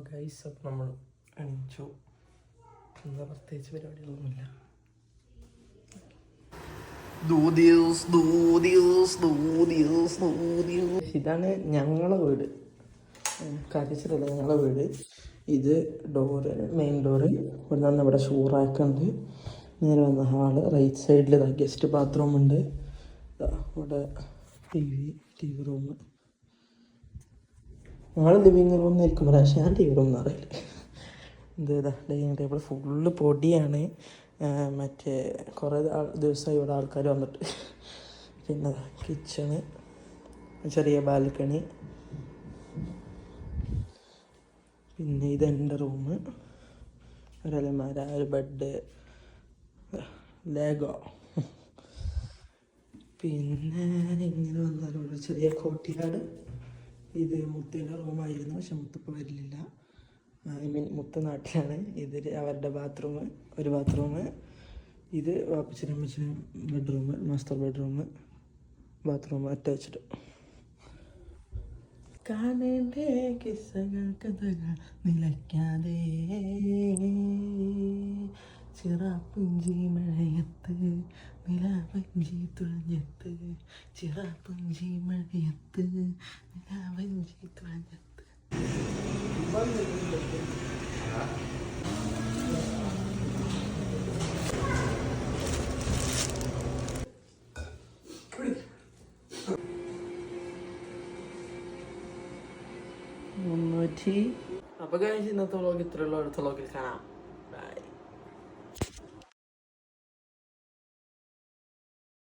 Guys, അപ്പം നമ്മൾ എണീച്ചു. എന്താ പ്രത്യേകിച്ച് പരിപാടികളൊന്നുമില്ല. ഇതാണ് ഞങ്ങളെ വീട്, കാര്യച്ചിട്ടല്ല ഞങ്ങളെ വീട്. ഇത് ഡോറ്, മെയിൻ ഡോറ്. ഇവിടെ നിന്ന് ഇവിടെ ഷൂറാക്കുണ്ട്. നേരെ വന്ന ഹാള്. റൈറ്റ് സൈഡിൽ ഗസ്റ്റ് ബാത്റൂം ഉണ്ട്. ഇവിടെ ടി വി റൂം. ഞങ്ങൾ ലിവിങ് റൂം നിൽക്കുമ്പോൾ പക്ഷേ ഞാൻ ടി വി റൂം എന്ന് അറിയില്ല. ഇതാ ഡൈനിങ് ടേബിൾ ഫുള്ള് പൊടിയാണ്. മറ്റേ കുറേ ദിവസമായി ഇവിടെ ആൾക്കാർ വന്നിട്ട്. പിന്നെ കിച്ചണ്, ചെറിയ ബാൽക്കണി. പിന്നെ ഇതെൻ്റെ റൂം. ഒരു അലമാര, ഒരു ബെഡ്, ലേഗോ. പിന്നെ ഇങ്ങനെ വന്നാൽ ഒരു ചെറിയ കോട്ടിയാട്. ഇത് മുത്തിൻ്റെ റൂമായിരുന്നു, പക്ഷെ മുത്തിപ്പോൾ വരില്ല. ഐ മീൻ മുത്ത നാട്ടിലാണ്. ഇത് അവരുടെ ബാത്റൂം, ഒരു ബാത്റൂം. ഇത് വാപ്പച്ചനും അമ്മച്ചനും bedroom, master bedroom, bathroom attached. കാണേണ്ടേ കിസ്സകൾ കഥകൾ നിലയ്ക്കാതെ, ചിറാപ്പുഞ്ചി മഴയത്ത് നിലാവഞ്ചി തുഴഞ്ഞത്ത്, ചിറാപ്പുഞ്ചി മഴയത്ത് നിലാവഞ്ചി തുഴഞ്ഞത്ത്. അപ്പോൾ കഴിച്ച് ഇന്നത്തെ വ്ളോഗ് ഇത്രയുള്ള അടുത്ത വ്ളോഗിൽ കാണാം.